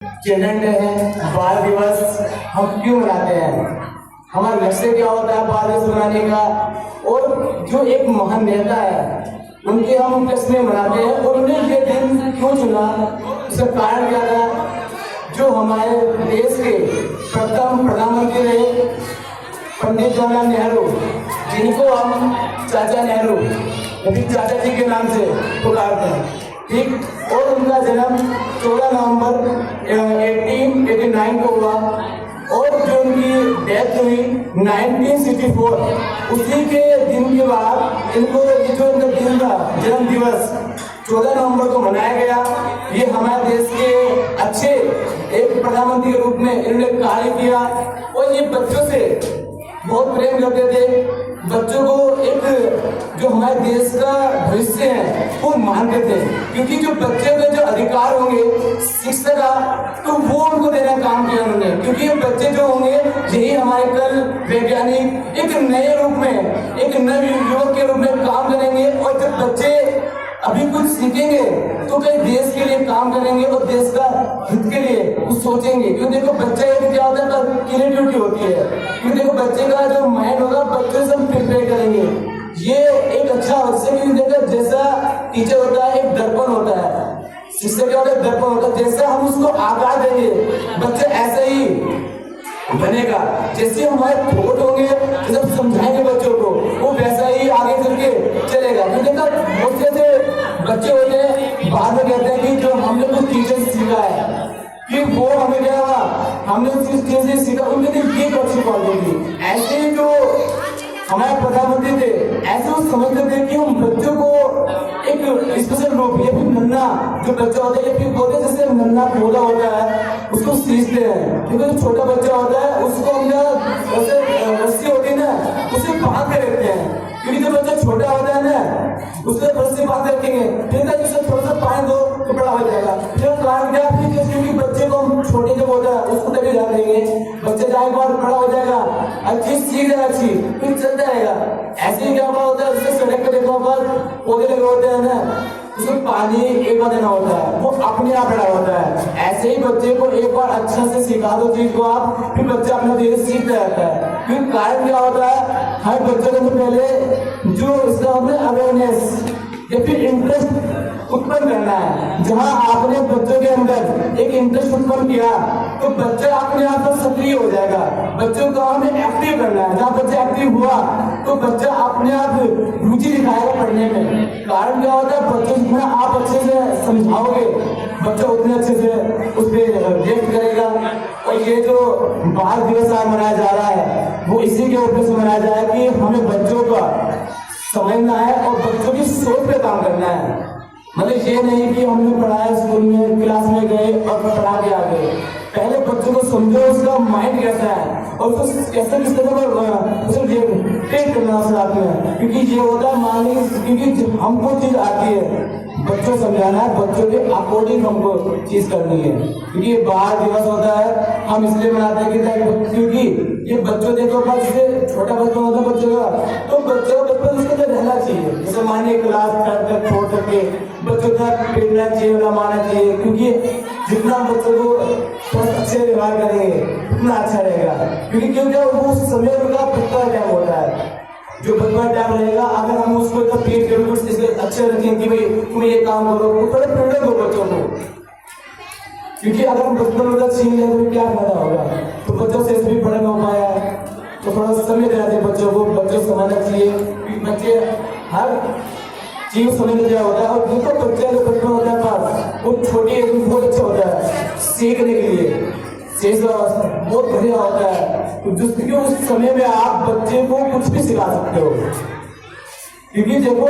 Children day है, बाल दिवस हम क्यों मनाते हैं, हमारा लक्ष्य क्या होता है बाल दिवस मनाने का, और जो एक महान नेता है उनके हम किसमें मनाते हैं और उन्हें ये दिन क्यों चुना, उसका कारण क्या था। जो हमारे देश के प्रथम प्रधानमंत्री रहे पंडित जवाहरलाल नेहरू, जिनको हम चाचा नेहरू चाचा जी के नाम से पुकारते हैं, ठीक। और उनका जन्म 14 नवंबर 1889 को हुआ और जो उनकी डेथ हुई 1964, उसी के दिन के बाद इनको जो इनका दिन था जन्म दिवस 14 नवंबर को मनाया गया। ये हमारे देश के अच्छे एक प्रधानमंत्री के रूप में इन्होंने कार्य किया और ये बच्चों से बहुत प्रेम करते थे, बच्चों को एक जो हमारे देश का भविष्य है वो मानते थे, क्योंकि जो बच्चे के जो अधिकार होंगे शिक्षा का तो वो उनको देने का काम किया उन्होंने, क्योंकि ये बच्चे जो होंगे यही हमारे कल वैज्ञानिक एक नए रूप में एक नए युवक के रूप में काम करेंगे। और जब बच्चे अभी कुछ सीखेंगे तो कई देश के लिए काम करेंगे और देश का हित के लिए कुछ सोचेंगे, क्योंकि देखो बच्चा एक क्या होता है क्रिएटिविटी होती है, क्योंकि देखो बच्चे का जो माइंड होगा बच्चे से हम प्रिपेयर करेंगे, ये एक अच्छा अवसर। क्योंकि देखो जैसा टीचर होता है एक दर्पण होता है, शिक्षक क्या होता है दर्पण होता है, जैसे हम उसको आकार देंगे बच्चा ऐसे ही बनेगा, जैसे हमारे थॉट होंगे जब समझाएंगे बच्चों को वो वैसा ही आगे चल के चलेगा। क्योंकि बहुत से बच्चे होते हैं बाद में कहते हैं कि जो हमने कुछ टीचर से सीखा है कि वो हमें क्या हमने उस चीज से सीखा, उनके लिए ये अच्छी क्वालिटी थी। ऐसे ही जो हमारे प्रधानमंत्री थे ऐसे वो समझते थे कि हम बच्चों को एक स्पेशल रूप या फिर नन्ना जो बच्चा होता है या फिर बोलते जैसे नन्ना पौधा होता है उसको सींचते हैं, क्योंकि जो छोटा बच्चा होता है उसको हम जैसे रस्सी होती है ना उसे बांध के रखते हैं, क्योंकि जो बच्चा छोटा होता है ना उसको रस्सी बांध के रखेंगे, फिर जिससे थोड़ा सा पानी दो तो बड़ा हो जाएगा। फिर कारण क्या क्योंकि बच्चे को हम छोटे जब होता है उसको तभी डाल देंगे, बच्चे जाएगा और बड़ा हो जाएगा अच्छी सीख जाएगा अच्छी फिर चलता रहेगा। ऐसे ही क्या होता है जैसे सड़क पे देखो पर पौधे लगे होते हैं ना उसमें पानी एक बार देना होता है वो अपने आप बड़ा होता है, ऐसे ही बच्चे को एक बार अच्छा से सिखा दो चीज को आप फिर बच्चा अपने धीरे सीखता रहता है। फिर कारण क्या होता है हर बच्चे को पहले जो इसका हमें अवेयरनेस या फिर इंटरेस्ट उत्पन्न करना है। जहां आपने बच्चों के अंदर एक इंटरेस्ट उत्पन्न किया तो बच्चा अपने आप में सक्रिय हो जाएगा, बच्चों को हमें एक्टिव करना है। जहां बच्चा एक्टिव हुआ तो बच्चा अपने आप रुचि दिखाएगा पढ़ने में। कारण क्या होता है बच्चों जितना आप अच्छे से समझाओगे बच्चा उतने अच्छे से उस पर रिएक्ट करेगा। और ये जो बाल दिवस आज मनाया जा रहा है वो इसी के ऊपर से मनाया जा रहा है कि हमें बच्चों का समझना है और बच्चों की सोच पे काम करना है। मतलब ये नहीं कि हमने पढ़ाया स्कूल में क्लास में गए और पढ़ा के आ गए, पहले बच्चों को समझो उसका माइंड कैसा है और उसको कैसे किस तरह उसे ट्रेन करना साथ में, क्योंकि ये होता है मान लीजिए क्योंकि हमको चीज आती है बच्चों समझाना है, बच्चों के अकॉर्डिंग हमको चीज करनी है। क्योंकि ये बाल दिवस होता है हम इसलिए मनाते हैं कि क्योंकि ये बच्चों देखो पर जैसे छोटा बच्चा होता है बच्चों का तो बच्चों का बचपन उसके अंदर रहना चाहिए, जैसे मानिए क्लास थर्ड तक छोड़ करके बच्चों का पेटना चाहिए ना मानना चाहिए, क्योंकि जितना बच्चों को थोड़ा अच्छे व्यवहार करेंगे उतना अच्छा रहेगा। क्योंकि वो उस समय उनका पक्का टाइम होता है जो बचपन टाइम रहेगा, अगर हम उसको इतना पेट करें कुछ अच्छे रखें कि भाई तुम ये काम करो तो थोड़ा प्रेरणा दो बच्चों को, क्योंकि अगर हम बचपन में छीन लें तो क्या फायदा होगा। तो बच्चों से भी पढ़ हो पाया तो थोड़ा समय देना चाहिए बच्चों को, बच्चों समझना चाहिए बच्चे हर चीज समझ दिया होता है। और जिनको बच्चे जो बचपन होता है पास वो छोटी एज में बहुत अच्छा होता है सीखने के लिए, बहुत बढ़िया होता है, क्योंकि उस समय में आप बच्चे को कुछ भी सिखा सकते हो। क्योंकि देखो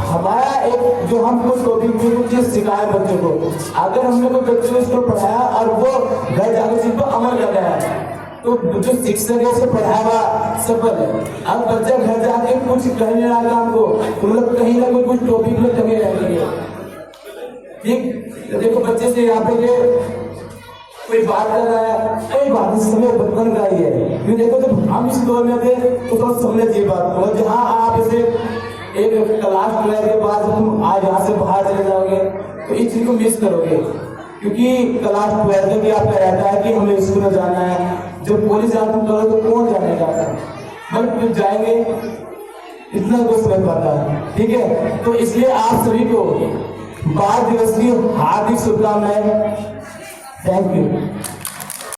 हमारा एक जो हम कुछ टॉपिक में कुछ चीज सिखाए बच्चों को, अगर हमने कोई बच्चे को इसको पढ़ाया और वो घर जाकर चीज पर अमल कर रहा है तो जो शिक्षक है उसको पढ़ाया सफल है। अब बच्चा घर जाके कुछ कर नहीं रहा काम को तो मतलब कहीं ना कुछ टॉपिक में कमी रह गई है, ठीक। देखो बच्चे से यहाँ पे कोई बात कर रहा है कोई बात इस समय बचपन का ही है, क्योंकि देखो जब हम इस दौर में थे तो थोड़ा समझना चाहिए बात को। जहाँ आप इसे एक क्लास 12 के बाद तुम आज यहाँ से बाहर चले जाओगे तो इस चीज को मिस करोगे। क्योंकि क्लास 12 की आपका रहता है कि हमें स्कूल में जाना है। जब पुलिस तुम करो तो कौन जाने जाता है, मतलब जाएंगे इतना कुछ नहीं पता, ठीक है। तो इसलिए आप सभी को बाल दिवस की हार्दिक शुभकामनाएं। Thank you.